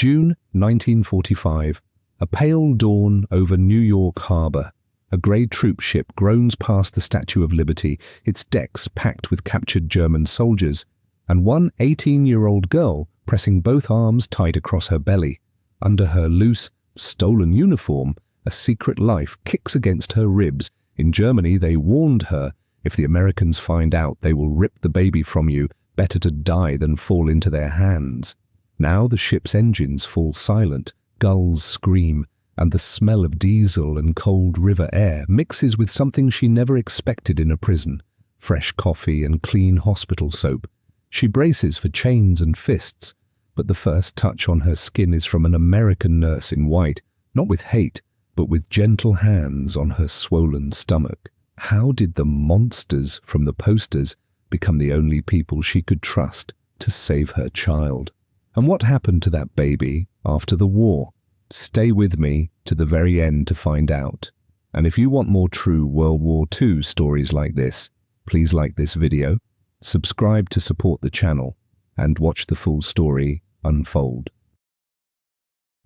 June 1945. A pale dawn over New York Harbor. A grey troop ship groans past the Statue of Liberty, its decks packed with captured German soldiers, and one 18-year-old girl pressing both arms tight across her belly. Under her loose, stolen uniform, a secret life kicks against her ribs. In Germany, they warned her, if the Americans find out, they will rip the baby from you. Better to die than fall into their hands. Now the ship's engines fall silent, gulls scream, and the smell of diesel and cold river air mixes with something she never expected in a prison: fresh coffee and clean hospital soap. She braces for chains and fists, but the first touch on her skin is from an American nurse in white, not with hate, but with gentle hands on her swollen stomach. How did the monsters from the posters become the only people she could trust to save her child? And what happened to that baby after the war? Stay with me to the very end to find out. And if you want more true World War II stories like this, please like this video, subscribe to support the channel, and watch the full story unfold.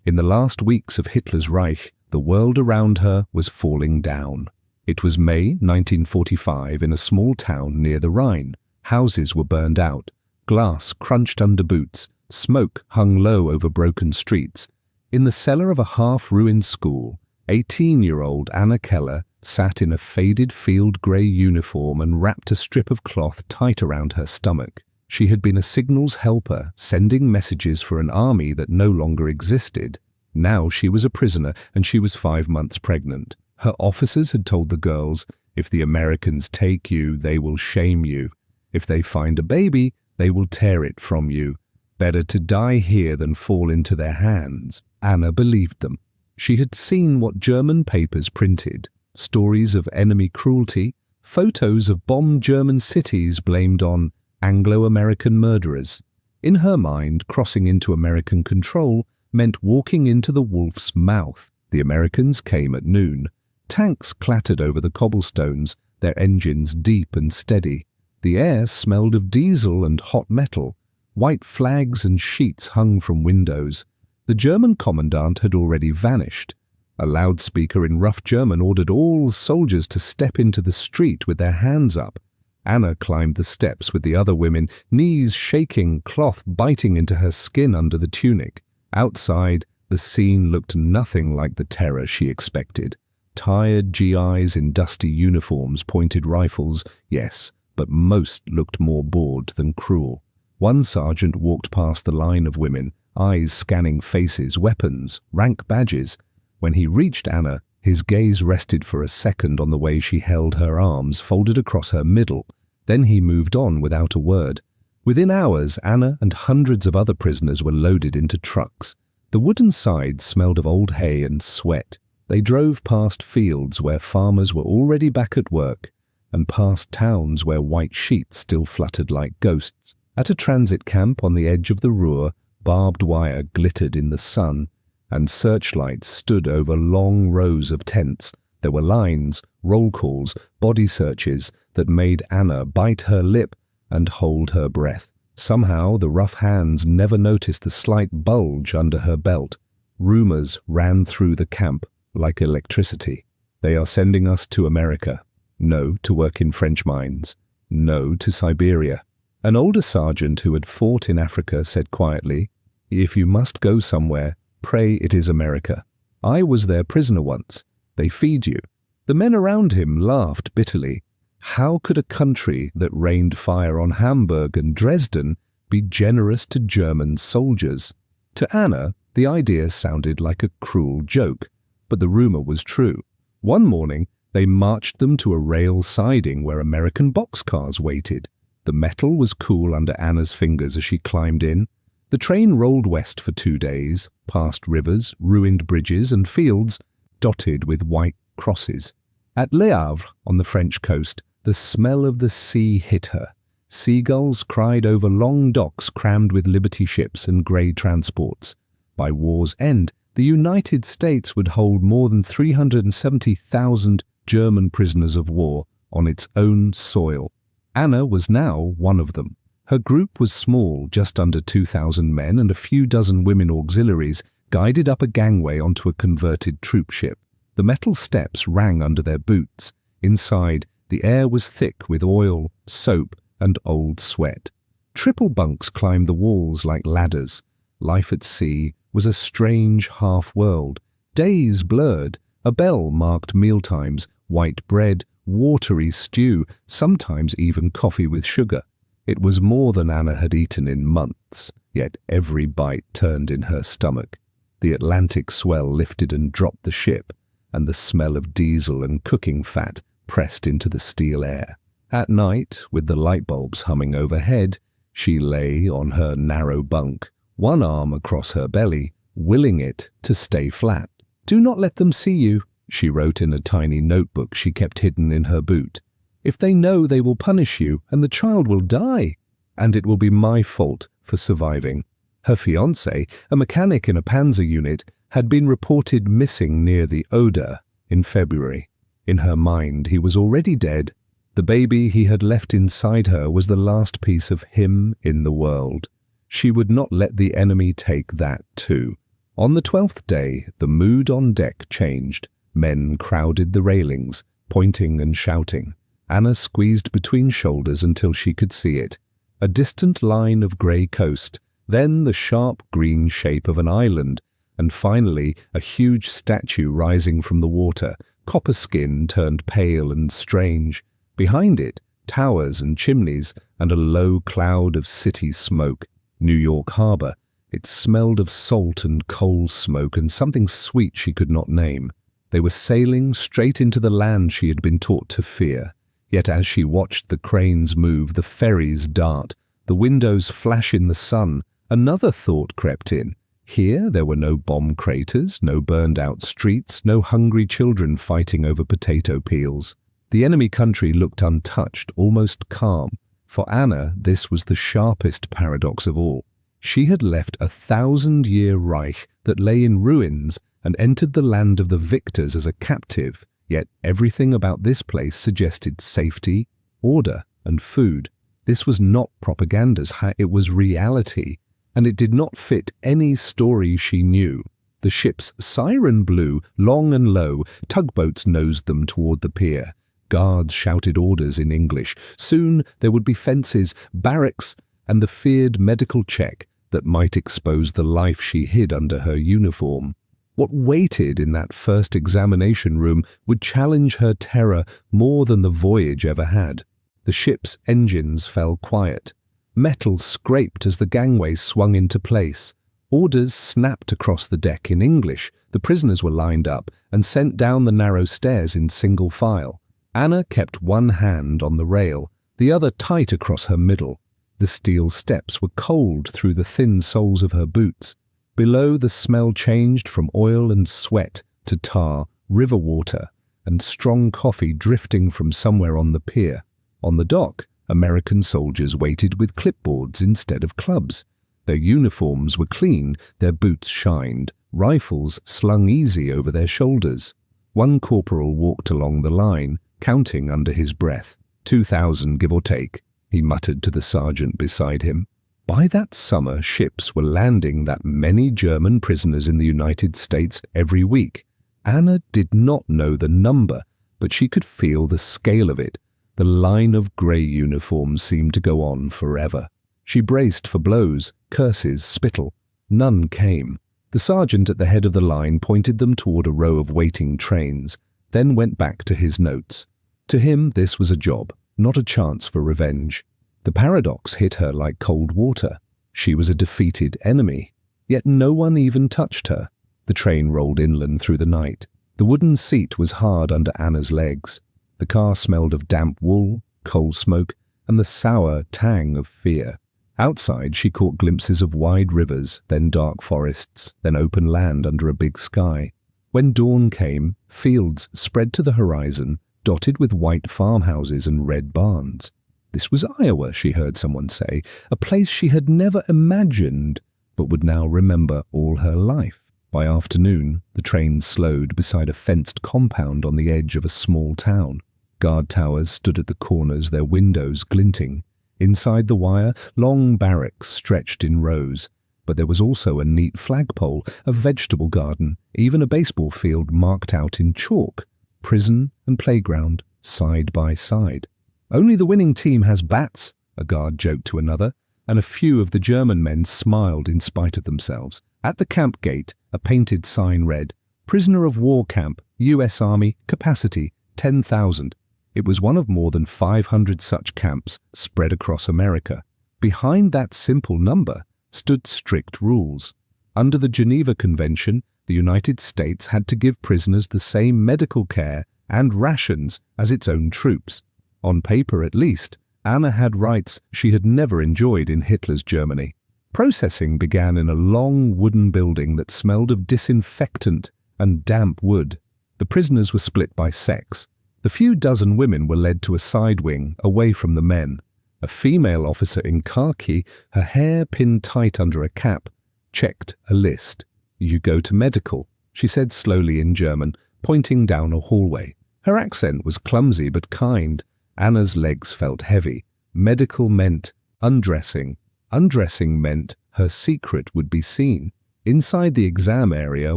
In the last weeks of Hitler's Reich, the world around her was falling down. It was May 1945 in a small town near the Rhine. Houses were burned out, glass crunched under boots, smoke hung low over broken streets. In the cellar of a half-ruined school, 18-year-old Anna Keller sat in a faded field grey uniform and wrapped a strip of cloth tight around her stomach. She had been a signals helper, sending messages for an army that no longer existed. Now she was a prisoner, and she was 5 months pregnant. Her officers had told the girls, if the Americans take you, they will shame you. If they find a baby, they will tear it from you. Better to die here than fall into their hands. Anna believed them. She had seen what German papers printed: stories of enemy cruelty, photos of bombed German cities blamed on Anglo-American murderers. In her mind, crossing into American control meant walking into the wolf's mouth. The Americans came at noon. Tanks clattered over the cobblestones, their engines deep and steady. The air smelled of diesel and hot metal. White flags and sheets hung from windows. The German commandant had already vanished. A loudspeaker in rough German ordered all soldiers to step into the street with their hands up. Anna climbed the steps with the other women, knees shaking, cloth biting into her skin under the tunic. Outside, the scene looked nothing like the terror she expected. Tired GIs in dusty uniforms pointed rifles, yes, but most looked more bored than cruel. One sergeant walked past the line of women, eyes scanning faces, weapons, rank badges. When he reached Anna, his gaze rested for a second on the way she held her arms folded across her middle. Then he moved on without a word. Within hours, Anna and hundreds of other prisoners were loaded into trucks. The wooden sides smelled of old hay and sweat. They drove past fields where farmers were already back at work, and past towns where white sheets still fluttered like ghosts. At a transit camp on the edge of the Ruhr, barbed wire glittered in the sun, and searchlights stood over long rows of tents. There were lines, roll calls, body searches that made Anna bite her lip and hold her breath. Somehow the rough hands never noticed the slight bulge under her belt. Rumors ran through the camp like electricity. They are sending us to America. No to work in French mines. No to Siberia. An older sergeant who had fought in Africa said quietly, "If you must go somewhere, pray it is America. I was their prisoner once. They feed you." The men around him laughed bitterly. How could a country that rained fire on Hamburg and Dresden be generous to German soldiers? To Anna, the idea sounded like a cruel joke, but the rumor was true. One morning, they marched them to a rail siding where American boxcars waited. The metal was cool under Anna's fingers as she climbed in. The train rolled west for 2 days, past rivers, ruined bridges, and fields dotted with white crosses. At Le Havre, on the French coast, the smell of the sea hit her. Seagulls cried over long docks crammed with Liberty ships and grey transports. By war's end, the United States would hold more than 370,000 German prisoners of war on its own soil. Anna was now one of them. Her group was small, just under 2,000 men and a few dozen women auxiliaries, guided up a gangway onto a converted troop ship. The metal steps rang under their boots. Inside, the air was thick with oil, soap, and old sweat. Triple bunks climbed the walls like ladders. Life at sea was a strange half-world. Days blurred. A bell marked mealtimes, white bread, watery stew, sometimes even coffee with sugar. It was more than Anna had eaten in months, yet every bite turned in her stomach. The Atlantic swell lifted and dropped the ship, and the smell of diesel and cooking fat pressed into the steel air. At night, with the light bulbs humming overhead, she lay on her narrow bunk, one arm across her belly, willing it to stay flat. "Do not let them see you," she wrote in a tiny notebook she kept hidden in her boot. "If they know, they will punish you, and the child will die. And it will be my fault for surviving." Her fiancé, a mechanic in a panzer unit, had been reported missing near the Oder in February. In her mind, he was already dead. The baby he had left inside her was the last piece of him in the world. She would not let the enemy take that too. On the 12th day, the mood on deck changed. Men crowded the railings, pointing and shouting. Anna squeezed between shoulders until she could see it. A distant line of grey coast, then the sharp green shape of an island, and finally a huge statue rising from the water, copper skin turned pale and strange. Behind it, towers and chimneys, and a low cloud of city smoke. New York Harbor. It smelled of salt and coal smoke and something sweet she could not name. They were sailing straight into the land she had been taught to fear. Yet as she watched the cranes move, the ferries dart, the windows flash in the sun, another thought crept in. Here there were no bomb craters, no burned-out streets, no hungry children fighting over potato peels. The enemy country looked untouched, almost calm. For Anna, this was the sharpest paradox of all. She had left a 1,000-year Reich that lay in ruins and entered the land of the victors as a captive, yet everything about this place suggested safety, order, and food. This was not propaganda's, it was reality, and it did not fit any story she knew. The ship's siren blew, long and low, tugboats nosed them toward the pier. Guards shouted orders in English. Soon there would be fences, barracks, and the feared medical check that might expose the life she hid under her uniform. What waited in that first examination room would challenge her terror more than the voyage ever had. The ship's engines fell quiet. Metal scraped as the gangway swung into place. Orders snapped across the deck in English. The prisoners were lined up and sent down the narrow stairs in single file. Anna kept one hand on the rail, the other tight across her middle. The steel steps were cold through the thin soles of her boots. Below, the smell changed from oil and sweat to tar, river water, and strong coffee drifting from somewhere on the pier. On the dock, American soldiers waited with clipboards instead of clubs. Their uniforms were clean, their boots shined, rifles slung easy over their shoulders. One corporal walked along the line, counting under his breath. 2,000, give or take, he muttered to the sergeant beside him. By that summer, ships were landing that many German prisoners in the United States every week. Anna did not know the number, but she could feel the scale of it. The line of grey uniforms seemed to go on forever. She braced for blows, curses, spittle. None came. The sergeant at the head of the line pointed them toward a row of waiting trains, then went back to his notes. To him, this was a job, not a chance for revenge. The paradox hit her like cold water. She was a defeated enemy, yet no one even touched her. The train rolled inland through the night. The wooden seat was hard under Anna's legs. The car smelled of damp wool, coal smoke, and the sour tang of fear. Outside, she caught glimpses of wide rivers, then dark forests, then open land under a big sky. When dawn came, fields spread to the horizon, dotted with white farmhouses and red barns. This was Iowa, she heard someone say, a place she had never imagined, but would now remember all her life. By afternoon, the train slowed beside a fenced compound on the edge of a small town. Guard towers stood at the corners, their windows glinting. Inside the wire, long barracks stretched in rows, but there was also a neat flagpole, a vegetable garden, even a baseball field marked out in chalk. Prison and playground, side by side. "Only the winning team has bats," a guard joked to another, and a few of the German men smiled in spite of themselves. At the camp gate, a painted sign read, "Prisoner of War Camp, U.S. Army, capacity 10,000. It was one of more than 500 such camps spread across America. Behind that simple number stood strict rules. Under the Geneva Convention, the United States had to give prisoners the same medical care and rations as its own troops. On paper, at least, Anna had rights she had never enjoyed in Hitler's Germany. Processing began in a long wooden building that smelled of disinfectant and damp wood. The prisoners were split by sex. The few dozen women were led to a side wing, away from the men. A female officer in khaki, her hair pinned tight under a cap, checked a list. "You go to medical," she said slowly in German, pointing down a hallway. Her accent was clumsy but kind. Anna's legs felt heavy. Medical meant undressing. Undressing meant her secret would be seen. Inside the exam area,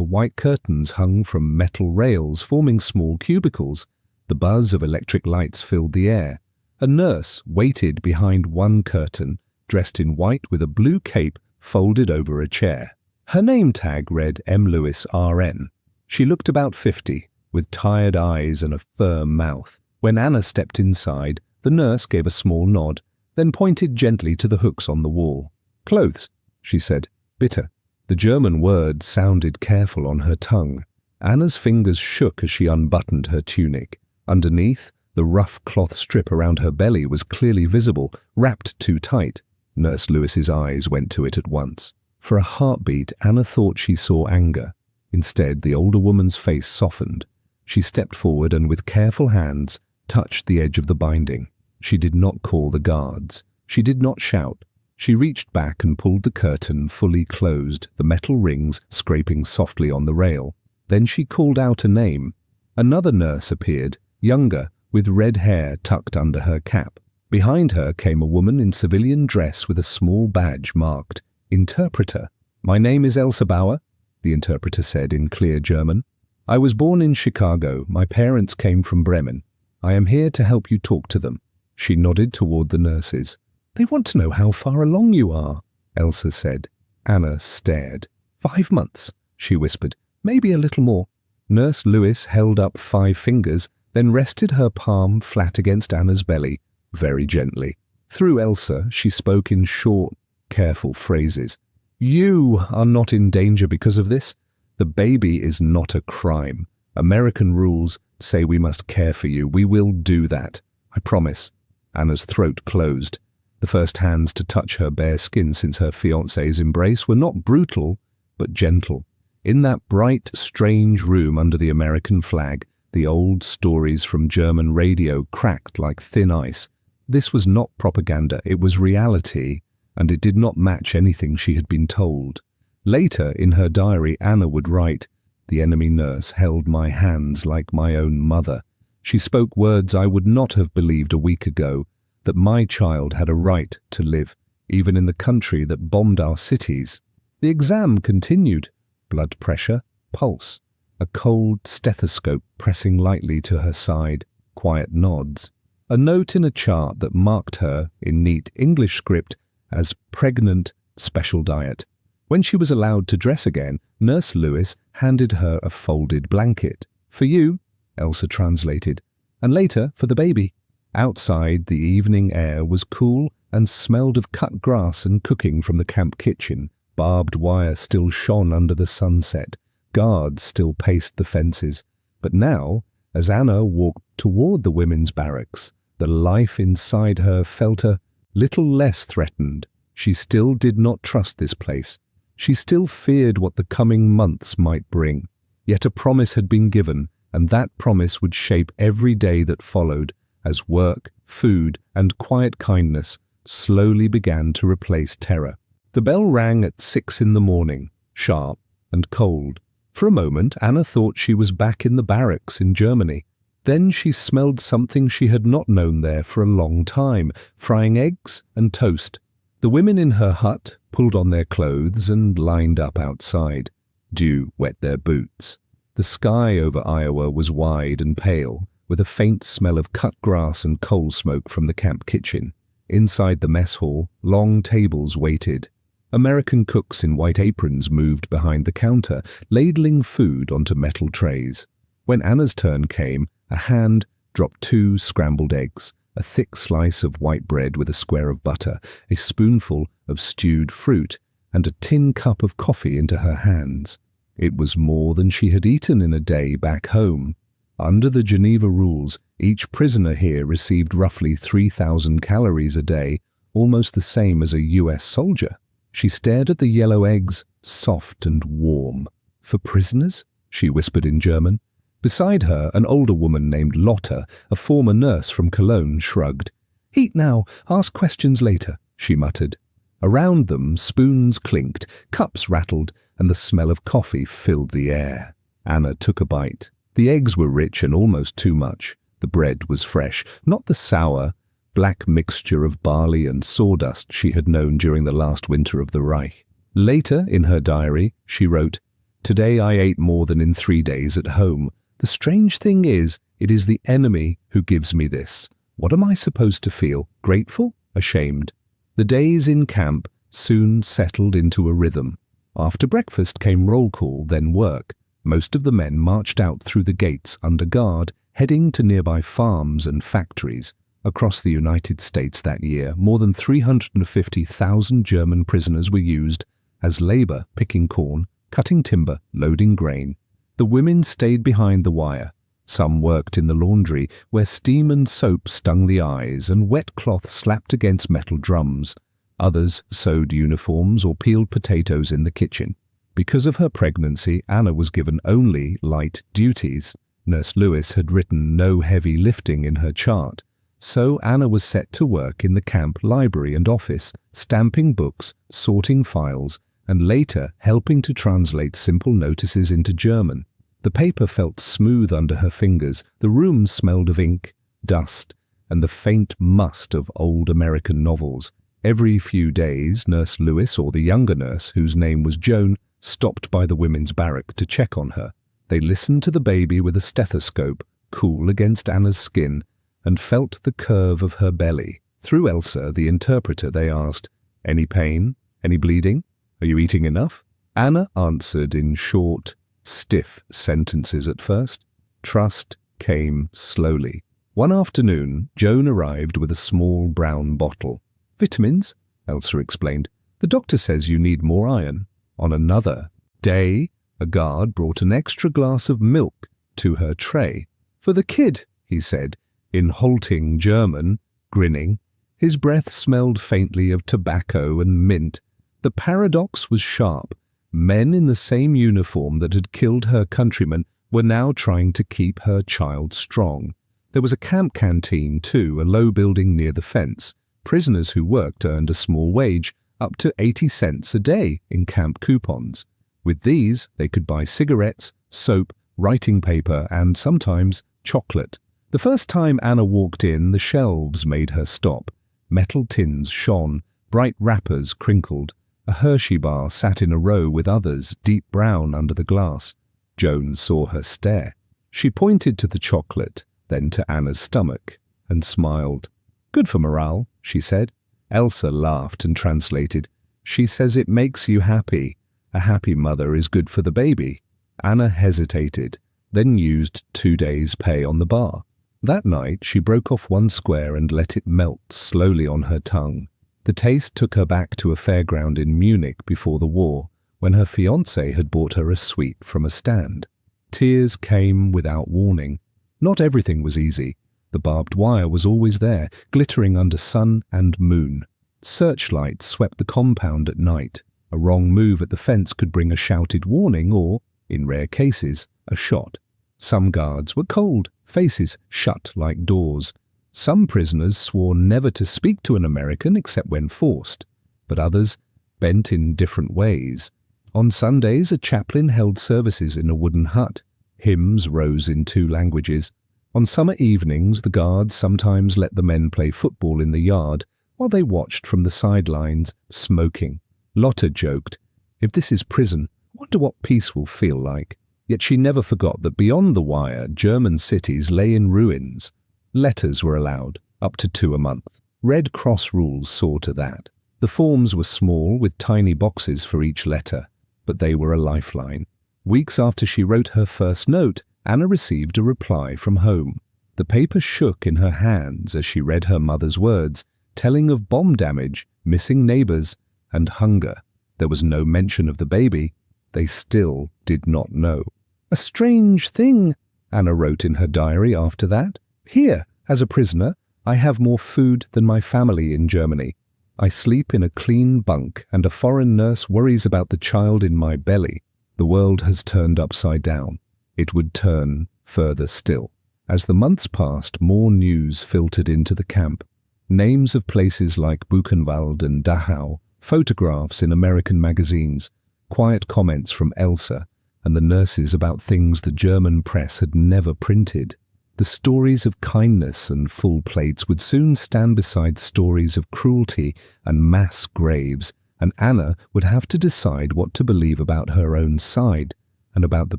white curtains hung from metal rails, forming small cubicles. The buzz of electric lights filled the air. A nurse waited behind one curtain, dressed in white with a blue cape folded over a chair. Her name tag read M. Lewis, RN. She looked about 50, with tired eyes and a firm mouth. When Anna stepped inside, the nurse gave a small nod, then pointed gently to the hooks on the wall. "Clothes," she said. "Bitte." The German word sounded careful on her tongue. Anna's fingers shook as she unbuttoned her tunic. Underneath, the rough cloth strip around her belly was clearly visible, wrapped too tight. Nurse Lewis's eyes went to it at once. For a heartbeat, Anna thought she saw anger. Instead, the older woman's face softened. She stepped forward and with careful hands touched the edge of the binding. She did not call the guards. She did not shout. She reached back and pulled the curtain fully closed, the metal rings scraping softly on the rail. Then she called out a name. Another nurse appeared, younger, with red hair tucked under her cap. Behind her came a woman in civilian dress with a small badge marked Interpreter. "My name is Elsa Bauer," the interpreter said in clear German. "I was born in Chicago. My parents came from Bremen. I am here to help you talk to them." She nodded toward the nurses. "They want to know how far along you are," Elsa said. Anna stared. 5 months, she whispered. "Maybe a little more." Nurse Lewis held up 5 fingers, then rested her palm flat against Anna's belly, very gently. Through Elsa, she spoke in short, careful phrases. "You are not in danger because of this. The baby is not a crime. American rules say we must care for you. We will do that. I promise." Anna's throat closed. The first hands to touch her bare skin since her fiancé's embrace were not brutal, but gentle. In that bright, strange room under the American flag, the old stories from German radio cracked like thin ice. This was not propaganda, it was reality, and it did not match anything she had been told. Later, in her diary, Anna would write, "The enemy nurse held my hands like my own mother. She spoke words I would not have believed a week ago, that my child had a right to live, even in the country that bombed our cities." The exam continued. Blood pressure, pulse, a cold stethoscope pressing lightly to her side, quiet nods. A note in a chart that marked her, in neat English script, as pregnant, special diet. When she was allowed to dress again, Nurse Lewis handed her a folded blanket. "For you," Elsa translated, "and later for the baby." Outside, the evening air was cool and smelled of cut grass and cooking from the camp kitchen. Barbed wire still shone under the sunset. Guards still paced the fences. But now, as Anna walked toward the women's barracks, the life inside her felt a little less threatened. She still did not trust this place. She still feared what the coming months might bring. Yet a promise had been given, and that promise would shape every day that followed, as work, food, and quiet kindness slowly began to replace terror. The bell rang at 6 in the morning, sharp and cold. For a moment, Anna thought she was back in the barracks in Germany. Then she smelled something she had not known there for a long time, frying eggs and toast. The women in her hut pulled on their clothes and lined up outside. Dew wet their boots. The sky over Iowa was wide and pale, with a faint smell of cut grass and coal smoke from the camp kitchen. Inside the mess hall, long tables waited. American cooks in white aprons moved behind the counter, ladling food onto metal trays. When Anna's turn came, a hand dropped 2 scrambled eggs, a thick slice of white bread with a square of butter, a spoonful of stewed fruit, and a tin cup of coffee into her hands. It was more than she had eaten in a day back home. Under the Geneva rules, each prisoner here received roughly 3,000 calories a day, almost the same as a US soldier. She stared at the yellow eggs, soft and warm. "For prisoners?" she whispered in German. Beside her, an older woman named Lotta, a former nurse from Cologne, shrugged. "Eat now, ask questions later," she muttered. Around them, spoons clinked, cups rattled, and the smell of coffee filled the air. Anna took a bite. The eggs were rich and almost too much. The bread was fresh, not the sour, black mixture of barley and sawdust she had known during the last winter of the Reich. Later, in her diary, she wrote, "Today I ate more than in 3 days at home. The strange thing is, it is the enemy who gives me this. What am I supposed to feel? Grateful? Ashamed?" The days in camp soon settled into a rhythm. After breakfast came roll call, then work. Most of the men marched out through the gates under guard, heading to nearby farms and factories. Across the United States that year, more than 350,000 German prisoners were used as labor, picking corn, cutting timber, loading grain. The women stayed behind the wire. Some worked in the laundry, where steam and soap stung the eyes and wet cloth slapped against metal drums. Others sewed uniforms or peeled potatoes in the kitchen. Because of her pregnancy, Anna was given only light duties. Nurse Lewis had written no heavy lifting in her chart. So Anna was set to work in the camp library and office, stamping books, sorting files, and later helping to translate simple notices into German. The paper felt smooth under her fingers, the room smelled of ink, dust, and the faint must of old American novels. Every few days, Nurse Lewis, or the younger nurse, whose name was Joan, stopped by the women's barrack to check on her. They listened to the baby with a stethoscope, cool against Anna's skin, and felt the curve of her belly. Through Elsa, the interpreter, they asked, "Any pain? Any bleeding? Are you eating enough?" Anna answered in short, stiff sentences at first. Trust came slowly. One afternoon, Joan arrived with a small brown bottle. "Vitamins," Elsa explained. "The doctor says you need more iron." On another day, a guard brought an extra glass of milk to her tray. "For the kid," he said, in halting German, grinning. His breath smelled faintly of tobacco and mint. The paradox was sharp. Men in the same uniform that had killed her countrymen were now trying to keep her child strong. There was a camp canteen too, a low building near the fence. Prisoners who worked earned a small wage, up to 80 cents a day in camp coupons. With these, they could buy cigarettes, soap, writing paper, and sometimes chocolate. The first time Anna walked in, the shelves made her stop. Metal tins shone, bright wrappers crinkled. A Hershey bar sat in a row with others, deep brown under the glass. Joan saw her stare. She pointed to the chocolate, then to Anna's stomach, and smiled. "Good for morale," she said. Elsa laughed and translated, "She says it makes you happy. A happy mother is good for the baby." Anna hesitated, then used 2 days' pay on the bar. That night, she broke off one square and let it melt slowly on her tongue. The taste took her back to a fairground in Munich before the war, when her fiancé had bought her a sweet from a stand. Tears came without warning. Not everything was easy. The barbed wire was always there, glittering under sun and moon. Searchlights swept the compound at night. A wrong move at the fence could bring a shouted warning or, in rare cases, a shot. Some guards were cold, faces shut like doors. Some prisoners swore never to speak to an American except when forced, but others bent in different ways. On Sundays, a chaplain held services in a wooden hut. Hymns rose in 2 languages. On summer evenings, the guards sometimes let the men play football in the yard while they watched from the sidelines, smoking. Lotta joked, "If this is prison, I wonder what peace will feel like." Yet she never forgot that beyond the wire, German cities lay in ruins. Letters were allowed, up to 2 a month. Red Cross rules saw to that. The forms were small, with tiny boxes for each letter, but they were a lifeline. Weeks after she wrote her first note, Anna received a reply from home. The paper shook in her hands as she read her mother's words, telling of bomb damage, missing neighbors, and hunger. There was no mention of the baby. They still did not know. "A strange thing," Anna wrote in her diary after that. "Here, as a prisoner, I have more food than my family in Germany. I sleep in a clean bunk, and a foreign nurse worries about the child in my belly. The world has turned upside down. It would turn further still." As the months passed, more news filtered into the camp. Names of places like Buchenwald and Dachau, photographs in American magazines, quiet comments from Elsa and the nurses about things the German press had never printed. The stories of kindness and full plates would soon stand beside stories of cruelty and mass graves, and Anna would have to decide what to believe about her own side and about the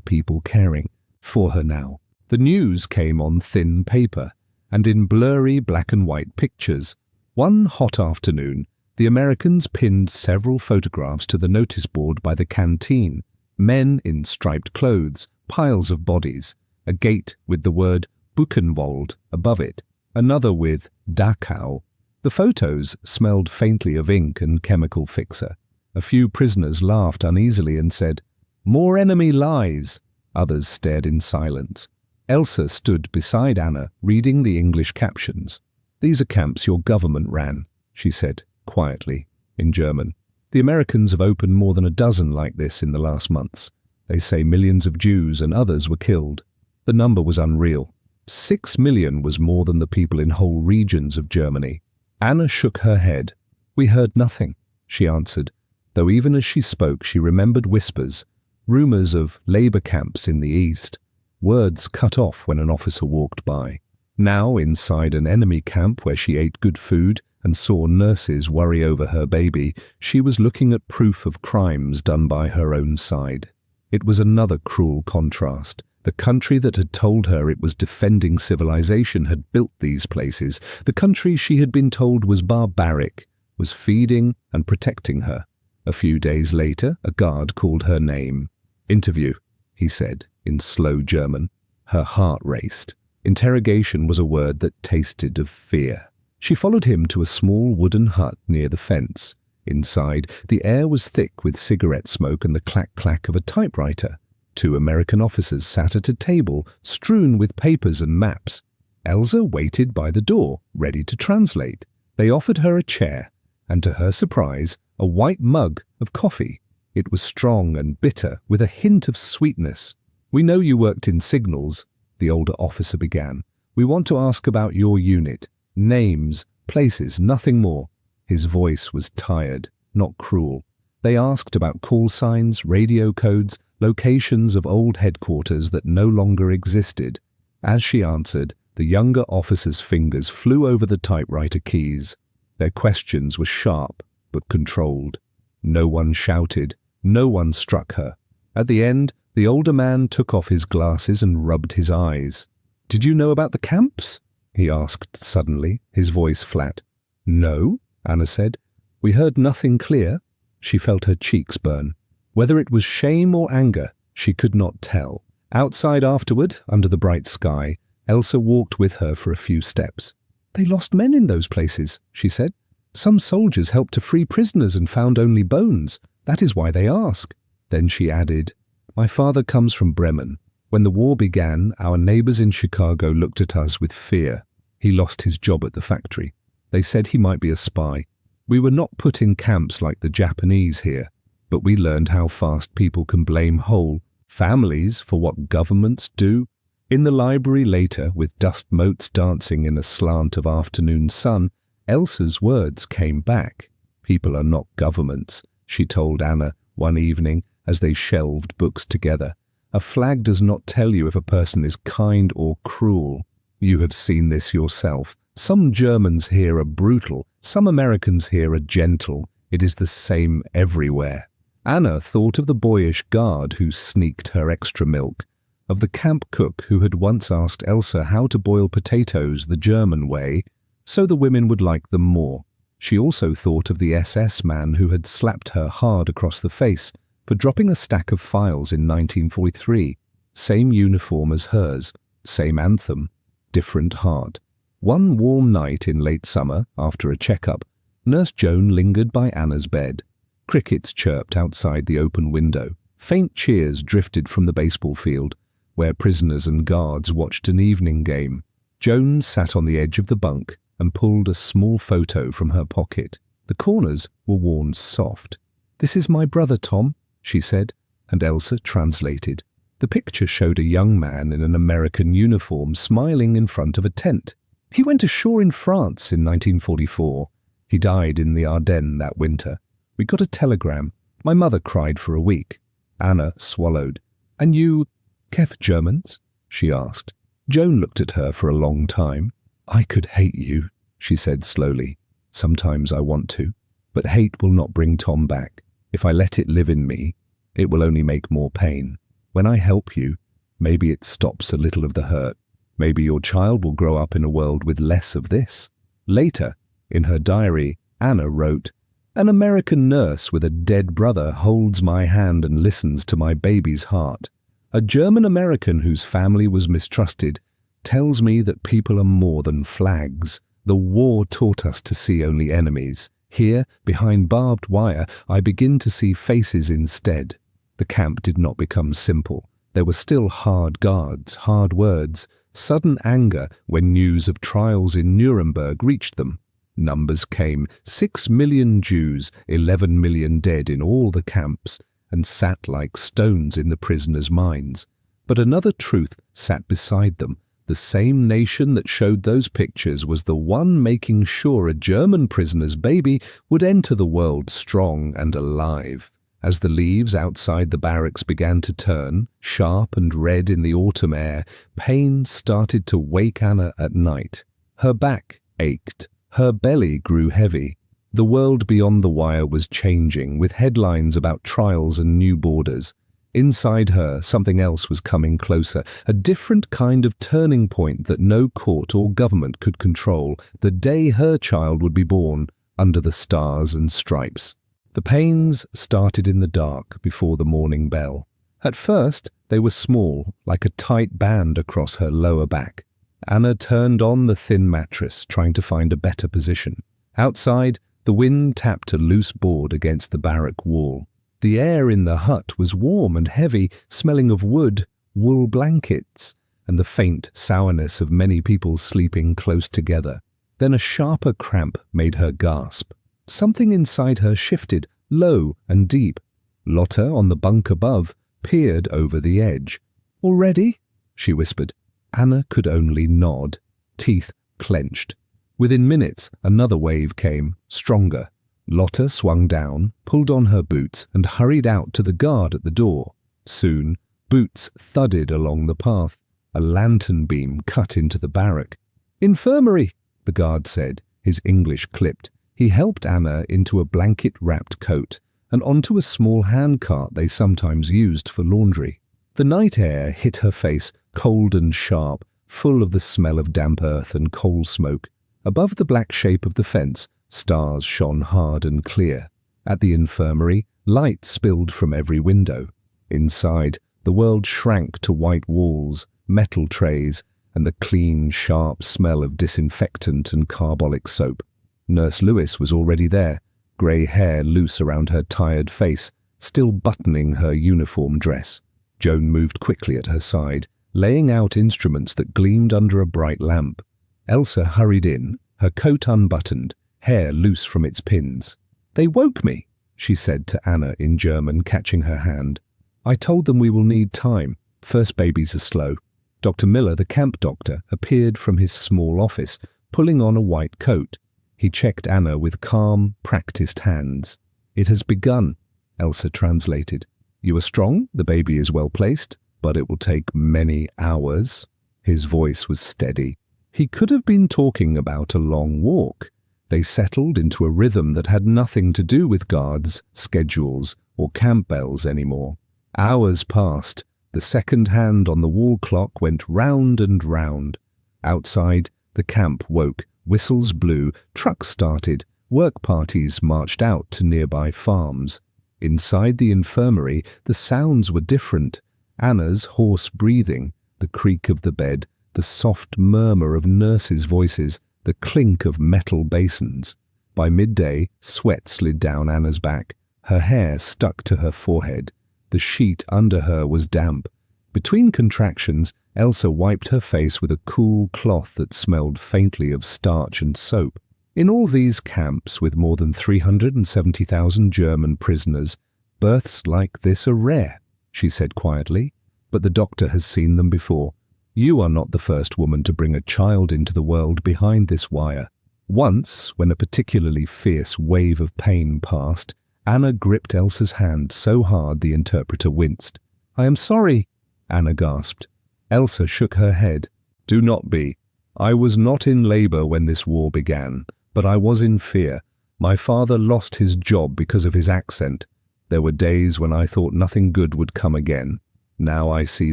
people caring for her now. The news came on thin paper and in blurry black and white pictures. One hot afternoon, the Americans pinned several photographs to the notice board by the canteen. Men in striped clothes, piles of bodies, a gate with the word Buchenwald above it, another with Dachau. The photos smelled faintly of ink and chemical fixer. A few prisoners laughed uneasily and said, "More enemy lies." Others stared in silence. Elsa stood beside Anna, reading the English captions. "These are camps your government ran," she said, quietly, in German. "The Americans have opened more than a dozen like this in the last months. They say millions of Jews and others were killed." The number was unreal. 6 million was more than the people in whole regions of Germany. Anna shook her head. "We heard nothing," she answered, though even as she spoke she remembered whispers, rumours of labour camps in the east, words cut off when an officer walked by. Now, inside an enemy camp where she ate good food and saw nurses worry over her baby, she was looking at proof of crimes done by her own side. It was another cruel contrast. The country that had told her it was defending civilization had built these places. The country she had been told was barbaric was feeding and protecting her. A few days later, a guard called her name. "Interview," he said, in slow German. Her heart raced. Interrogation was a word that tasted of fear. She followed him to a small wooden hut near the fence. Inside, the air was thick with cigarette smoke and the clack-clack of a typewriter. 2 American officers sat at a table strewn with papers and maps. Elsa waited by the door, ready to translate. They offered her a chair, and to her surprise, a white mug of coffee. It was strong and bitter, with a hint of sweetness. "We know you worked in signals," the older officer began. "We want to ask about your unit. Names, places, nothing more." His voice was tired, not cruel. They asked about call signs, radio codes, locations of old headquarters that no longer existed. As she answered, the younger officer's fingers flew over the typewriter keys. Their questions were sharp, but controlled. No one shouted. No one struck her. At the end, the older man took off his glasses and rubbed his eyes. "Did you know about the camps?" he asked suddenly, his voice flat. "No," Anna said. "We heard nothing clear." She felt her cheeks burn. Whether it was shame or anger, she could not tell. Outside afterward, under the bright sky, Elsa walked with her for a few steps. "They lost men in those places," she said. "Some soldiers helped to free prisoners and found only bones. That is why they ask." Then she added, "My father comes from Bremen. When the war began, our neighbors in Chicago looked at us with fear. He lost his job at the factory. They said he might be a spy. We were not put in camps like the Japanese here, but we learned how fast people can blame whole families for what governments do." In the library later, with dust motes dancing in a slant of afternoon sun, Elsa's words came back. "People are not governments," she told Anna one evening as they shelved books together. "A flag does not tell you if a person is kind or cruel. You have seen this yourself. Some Germans here are brutal, some Americans here are gentle. It is the same everywhere. Anna thought of the boyish guard who sneaked her extra milk, of the camp cook who had once asked Elsa how to boil potatoes the German way, so the women would like them more. She also thought of the SS man who had slapped her hard across the face for dropping a stack of files in 1943. Same uniform as hers, same anthem, different heart. One warm night in late summer, after a checkup, Nurse Joan lingered by Anna's bed. Crickets chirped outside the open window. Faint cheers drifted from the baseball field, where prisoners and guards watched an evening game. Joan sat on the edge of the bunk and pulled a small photo from her pocket. The corners were worn soft. "This is my brother, Tom," she said, and Elsa translated. The picture showed a young man in an American uniform smiling in front of a tent. He went ashore in France in 1944. He died in the Ardennes that winter. We got a telegram. My mother cried for a week. Anna swallowed. "And you care for Germans?" she asked. Joan looked at her for a long time. "I could hate you," she said slowly. "Sometimes I want to. But hate will not bring Tom back. If I let it live in me, it will only make more pain. When I help you, maybe it stops a little of the hurt. Maybe your child will grow up in a world with less of this." Later, in her diary, Anna wrote, "An American nurse with a dead brother holds my hand and listens to my baby's heart. A German American whose family was mistrusted tells me that people are more than flags. The war taught us to see only enemies. Here, behind barbed wire, I begin to see faces instead." The camp did not become simple. There were still hard guards, hard words, sudden anger when news of trials in Nuremberg reached them. Numbers came, 6 million Jews, 11 million dead in all the camps, and sat like stones in the prisoners' minds. But another truth sat beside them. The same nation that showed those pictures was the one making sure a German prisoner's baby would enter the world strong and alive. As the leaves outside the barracks began to turn, sharp and red in the autumn air, pain started to wake Anna at night. Her back ached. Her belly grew heavy. The world beyond the wire was changing, with headlines about trials and new borders. Inside her, something else was coming closer, a different kind of turning point that no court or government could control, the day her child would be born, under the stars and stripes. The pains started in the dark before the morning bell. At first, they were small, like a tight band across her lower back. Anna turned on the thin mattress, trying to find a better position. Outside, the wind tapped a loose board against the barrack wall. The air in the hut was warm and heavy, smelling of wood, wool blankets, and the faint sourness of many people sleeping close together. Then a sharper cramp made her gasp. Something inside her shifted, low and deep. Lotta, on the bunk above, peered over the edge. "Already?" she whispered. Anna could only nod, teeth clenched. Within minutes, another wave came, stronger. Lotta swung down, pulled on her boots, and hurried out to the guard at the door. Soon, boots thudded along the path. A lantern beam cut into the barrack. "Infirmary," the guard said, his English clipped. He helped Anna into a blanket-wrapped coat and onto a small handcart they sometimes used for laundry. The night air hit her face, cold and sharp, full of the smell of damp earth and coal smoke. Above the black shape of the fence, stars shone hard and clear. At the infirmary, light spilled from every window. Inside, the world shrank to white walls, metal trays, and the clean, sharp smell of disinfectant and carbolic soap. Nurse Lewis was already there, grey hair loose around her tired face, still buttoning her uniform dress. Joan moved quickly at her side, laying out instruments that gleamed under a bright lamp. Elsa hurried in, her coat unbuttoned, hair loose from its pins. "They woke me," she said to Anna in German, catching her hand. "I told them we will need time. First babies are slow." Dr. Miller, the camp doctor, appeared from his small office, pulling on a white coat. He checked Anna with calm, practiced hands. "It has begun," Elsa translated. "You are strong, the baby is well placed, but it will take many hours." His voice was steady. He could have been talking about a long walk. They settled into a rhythm that had nothing to do with guards, schedules, or camp bells anymore. Hours passed. The second hand on the wall clock went round and round. Outside, the camp woke, whistles blew, trucks started, work parties marched out to nearby farms. Inside the infirmary, the sounds were different. Anna's hoarse breathing, the creak of the bed, the soft murmur of nurses' voices, the clink of metal basins. By midday, sweat slid down Anna's back. Her hair stuck to her forehead. The sheet under her was damp. Between contractions, Elsa wiped her face with a cool cloth that smelled faintly of starch and soap. In all these camps, with more than 370,000 German prisoners, births like this are rare, she said quietly, but the doctor has seen them before. You are not the first woman to bring a child into the world behind this wire. Once, when a particularly fierce wave of pain passed, Anna gripped Elsa's hand so hard the interpreter winced. "I am sorry," Anna gasped. Elsa shook her head. "Do not be. I was not in labor when this war began, but I was in fear. My father lost his job because of his accent. There were days when I thought nothing good would come again. Now I see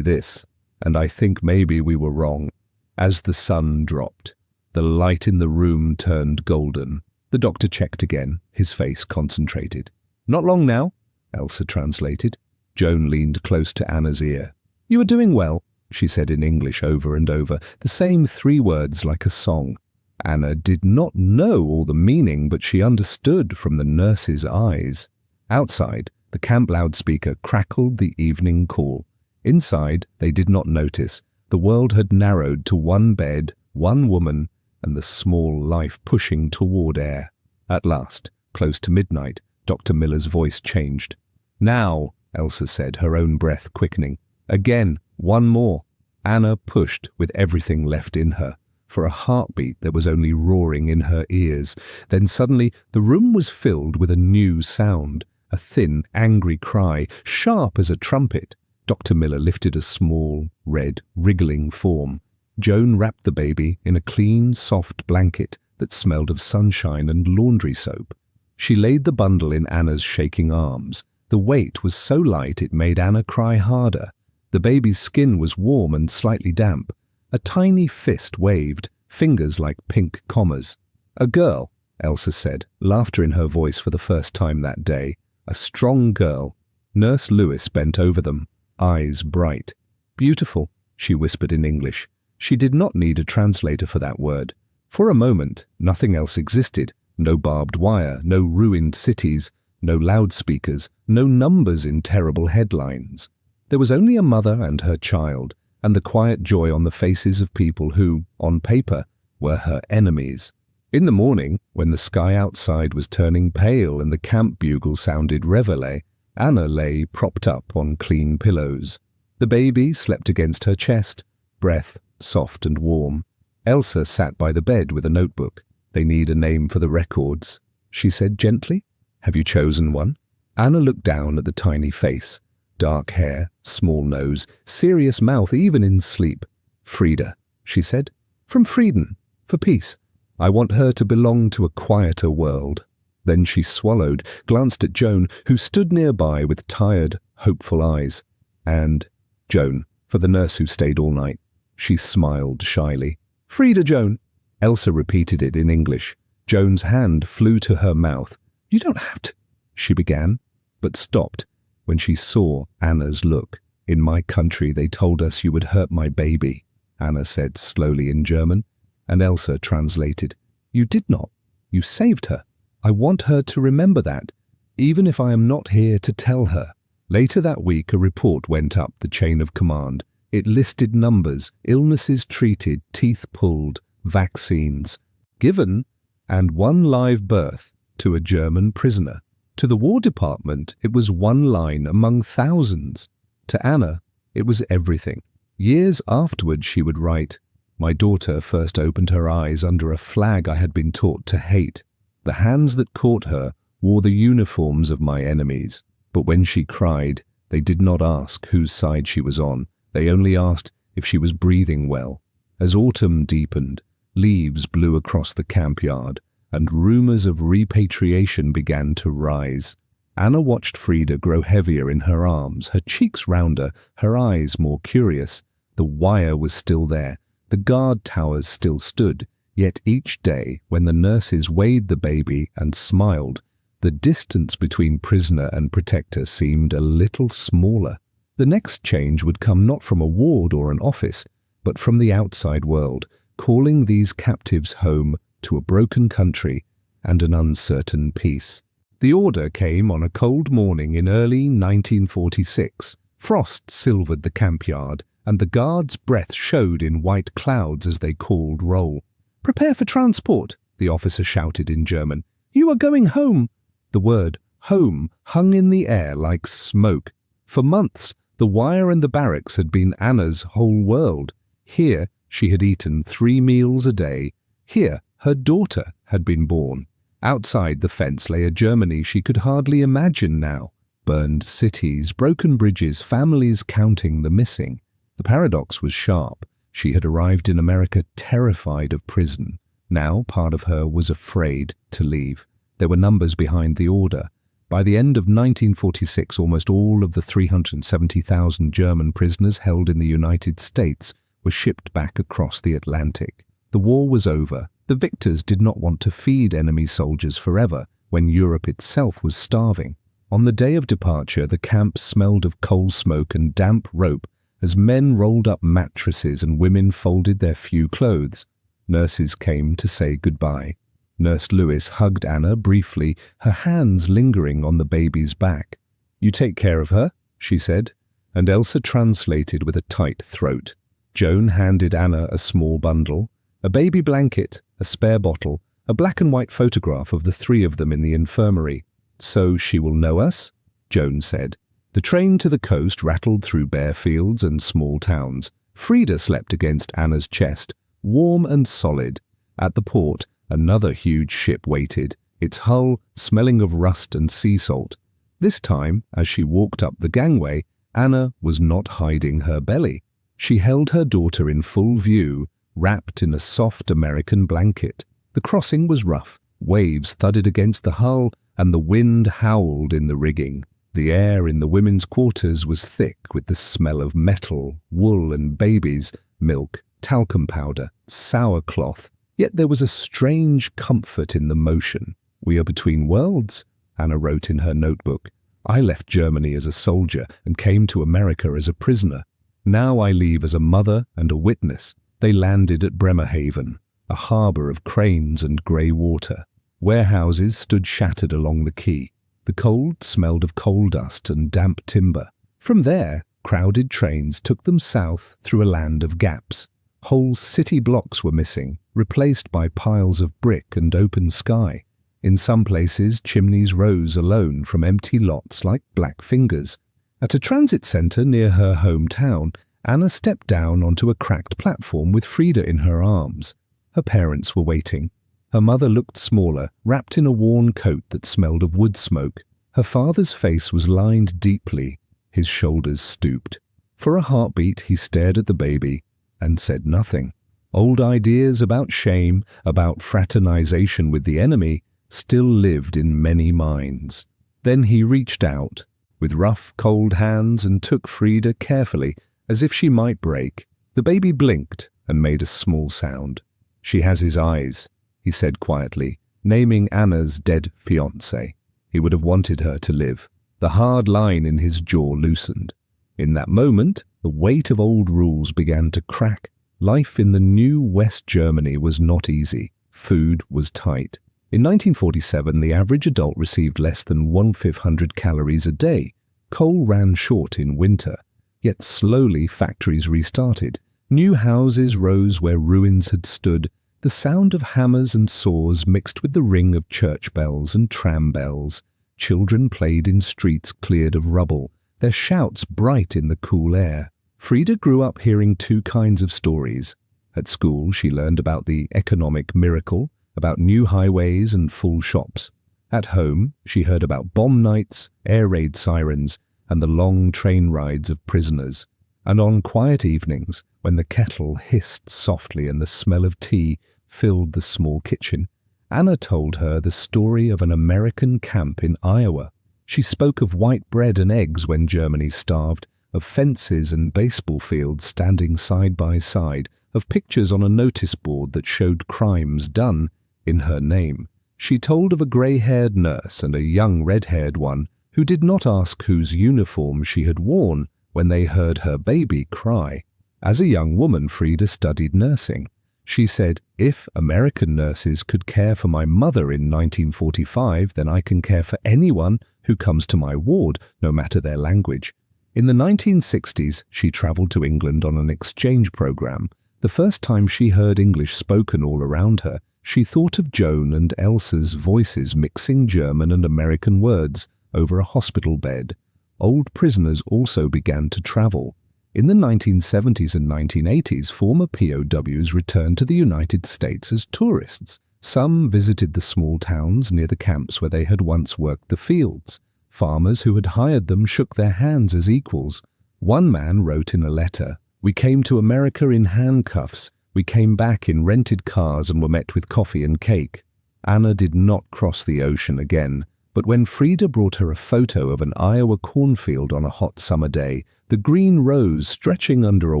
this, and I think maybe we were wrong." As the sun dropped, the light in the room turned golden. The doctor checked again, his face concentrated. "Not long now," Elsa translated. Joan leaned close to Anna's ear. "You are doing well," she said in English over and over, the same 3 words like a song. Anna did not know all the meaning, but she understood from the nurse's eyes. Outside, the camp loudspeaker crackled the evening call. Inside, they did not notice. The world had narrowed to one bed, one woman, and the small life pushing toward air. At last, close to midnight, Dr. Miller's voice changed. "Now," Elsa said, her own breath quickening. "Again, one more." Anna pushed with everything left in her. For a heartbeat there was only roaring in her ears. Then suddenly the room was filled with a new sound, a thin, angry cry, sharp as a trumpet. Dr. Miller lifted a small, red, wriggling form. Joan wrapped the baby in a clean, soft blanket that smelled of sunshine and laundry soap. She laid the bundle in Anna's shaking arms. The weight was so light it made Anna cry harder. The baby's skin was warm and slightly damp. A tiny fist waved, fingers like pink commas. "A girl," Elsa said, laughter in her voice for the first time that day. "A strong girl." Nurse Lewis bent over them, eyes bright. "Beautiful," she whispered in English. She did not need a translator for that word. For a moment, nothing else existed. No barbed wire, no ruined cities, no loudspeakers, no numbers in terrible headlines. There was only a mother and her child, and the quiet joy on the faces of people who, on paper, were her enemies. In the morning, when the sky outside was turning pale and the camp bugle sounded reveille, Anna lay propped up on clean pillows. The baby slept against her chest, breath soft and warm. Elsa sat by the bed with a notebook. "They need a name for the records," she said gently. "Have you chosen one?" Anna looked down at the tiny face. Dark hair, small nose, serious mouth even in sleep. "Freda," she said. "From Frieden, for peace. I want her to belong to a quieter world." Then she swallowed, glanced at Joan, who stood nearby with tired, hopeful eyes. And Joan, for the nurse who stayed all night. She smiled shyly. "Freda, Joan." Elsa repeated it in English. Joan's hand flew to her mouth. "You don't have to," she began, but stopped when she saw Anna's look. "In my country they told us you would hurt my baby," Anna said slowly in German, and Elsa translated. "You did not. You saved her. I want her to remember that, even if I am not here to tell her." Later that week a report went up the chain of command. It listed numbers, illnesses treated, teeth pulled, vaccines given, and 1 live birth to a German prisoner. To the War Department, it was 1 line among thousands. To Anna, it was everything. Years afterwards she would write, "My daughter first opened her eyes under a flag I had been taught to hate. The hands that caught her wore the uniforms of my enemies. But when she cried, they did not ask whose side she was on. They only asked if she was breathing well. As autumn deepened, Leaves blew across the camp yard, and rumors of repatriation began to rise. Anna watched Freda grow heavier in her arms, her cheeks rounder, her eyes more curious. The wire was still there, the guard towers still stood, yet each day, when the nurses weighed the baby and smiled, the distance between prisoner and protector seemed a little smaller. The next change would come not from a ward or an office, but from the outside world, calling these captives home to a broken country and an uncertain peace. The order came on a cold morning in early 1946. Frost silvered the camp yard, and the guards' breath showed in white clouds as they called roll. "Prepare for transport," the officer shouted in German. "You are going home." The word home hung in the air like smoke. For months, the wire and the barracks had been Anna's whole world. Here, she had eaten 3 meals a day. Here, her daughter had been born. Outside the fence lay a Germany she could hardly imagine now. Burned cities, broken bridges, families counting the missing. The paradox was sharp. She had arrived in America terrified of prison. Now part of her was afraid to leave. There were numbers behind the order. By the end of 1946, almost all of the 370,000 German prisoners held in the United States were shipped back across the Atlantic. The war was over. The victors did not want to feed enemy soldiers forever, when Europe itself was starving. On the day of departure, the camp smelled of coal smoke and damp rope as men rolled up mattresses and women folded their few clothes. Nurses came to say goodbye. Nurse Lewis hugged Anna briefly, her hands lingering on the baby's back. "You take care of her," she said, and Elsa translated with a tight throat. Joan handed Anna a small bundle, a baby blanket, a spare bottle, a black and white photograph of the 3 of them in the infirmary. "So she will know us?" Joan said. The train to the coast rattled through bare fields and small towns. Freda slept against Anna's chest, warm and solid. At the port, another huge ship waited, its hull smelling of rust and sea salt. This time, as she walked up the gangway, Anna was not hiding her belly. She held her daughter in full view, wrapped in a soft American blanket. The crossing was rough. Waves thudded against the hull, and the wind howled in the rigging. The air in the women's quarters was thick with the smell of metal, wool and babies, milk, talcum powder, sour cloth. Yet there was a strange comfort in the motion. "We are between worlds," Anna wrote in her notebook. "I left Germany as a soldier and came to America as a prisoner. Now I leave as a mother and a witness." They landed at Bremerhaven, a harbour of cranes and grey water. Warehouses stood shattered along the quay. The cold smelled of coal dust and damp timber. From there, crowded trains took them south through a land of gaps. Whole city blocks were missing, replaced by piles of brick and open sky. In some places, chimneys rose alone from empty lots like black fingers. At a transit centre near her hometown, Anna stepped down onto a cracked platform with Freda in her arms. Her parents were waiting. Her mother looked smaller, wrapped in a worn coat that smelled of wood smoke. Her father's face was lined deeply, his shoulders stooped. For a heartbeat, he stared at the baby and said nothing. Old ideas about shame, about fraternization with the enemy, still lived in many minds. Then he reached out, with rough, cold hands, and took Freda carefully, as if she might break. The baby blinked and made a small sound. "She has his eyes," he said quietly, naming Anna's dead fiancé. He would have wanted her to live. The hard line in his jaw loosened. In that moment, the weight of old rules began to crack. Life in the new West Germany was not easy. Food was tight. In 1947, the average adult received less than 1/500 calories a day. Coal ran short in winter. Yet slowly factories restarted. New houses rose where ruins had stood. The sound of hammers and saws mixed with the ring of church bells and tram bells. Children played in streets cleared of rubble, their shouts bright in the cool air. Freda grew up hearing 2 kinds of stories. At school, she learned about the economic miracle, about new highways and full shops. At home, she heard about bomb nights, air raid sirens, and the long train rides of prisoners. And on quiet evenings, when the kettle hissed softly and the smell of tea filled the small kitchen. Anna told her the story of an American camp in Iowa. She spoke of white bread and eggs when Germany starved, of fences and baseball fields standing side by side, of pictures on a notice board that showed crimes done in her name. She told of a grey-haired nurse and a young red-haired one who did not ask whose uniform she had worn when they heard her baby cry. As a young woman, Freda studied nursing. She said, "If American nurses could care for my mother in 1945, then I can care for anyone who comes to my ward, no matter their language." In the 1960s, she travelled to England on an exchange programme. The first time she heard English spoken all around her, she thought of Joan and Elsa's voices mixing German and American words over a hospital bed. Old prisoners also began to travel. In the 1970s and 1980s, former POWs returned to the United States as tourists. Some visited the small towns near the camps where they had once worked the fields. Farmers who had hired them shook their hands as equals. One man wrote in a letter, "We came to America in handcuffs. We came back in rented cars and were met with coffee and cake." Anna did not cross the ocean again, but when Freda brought her a photo of an Iowa cornfield on a hot summer day, the green rose stretching under a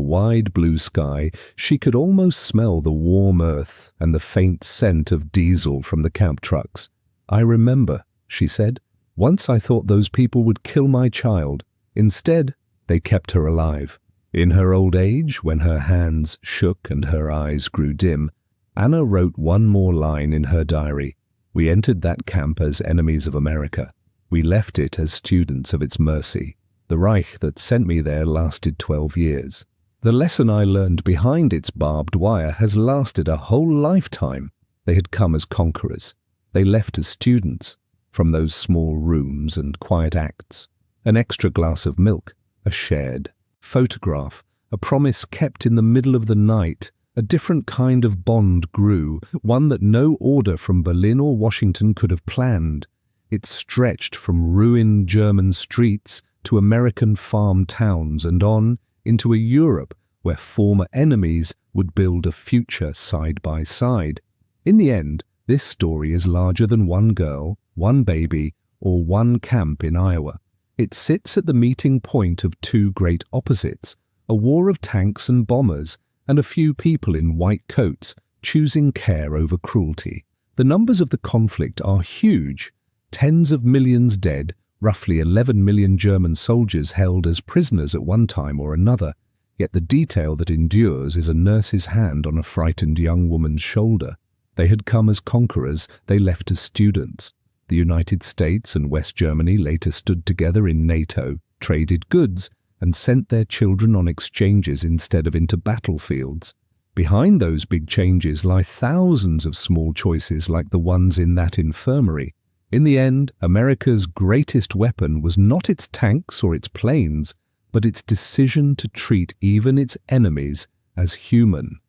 wide blue sky, she could almost smell the warm earth and the faint scent of diesel from the camp trucks. "I remember," she said. "Once I thought those people would kill my child. Instead, they kept her alive." In her old age, when her hands shook and her eyes grew dim, Anna wrote one more line in her diary. "We entered that camp as enemies of America. We left it as students of its mercy. The Reich that sent me there lasted 12 years. The lesson I learned behind its barbed wire has lasted a whole lifetime. They had come as conquerors. They left as students, from those small rooms and quiet acts. An extra glass of milk, a shared photograph, a promise kept in the middle of the night. A different kind of bond grew, one that no order from Berlin or Washington could have planned. It stretched from ruined German streets to American farm towns and on into a Europe where former enemies would build a future side by side. In the end, this story is larger than one girl, one baby, or one camp in Iowa. It sits at the meeting point of two great opposites, a war of tanks and bombers, and a few people in white coats choosing care over cruelty. The numbers of the conflict are huge. Tens of millions dead, roughly 11 million German soldiers held as prisoners at one time or another. Yet the detail that endures is a nurse's hand on a frightened young woman's shoulder. They had come as conquerors, they left as students. The United States and West Germany later stood together in NATO, traded goods, and sent their children on exchanges instead of into battlefields. Behind those big changes lie thousands of small choices like the ones in that infirmary. In the end, America's greatest weapon was not its tanks or its planes, but its decision to treat even its enemies as human.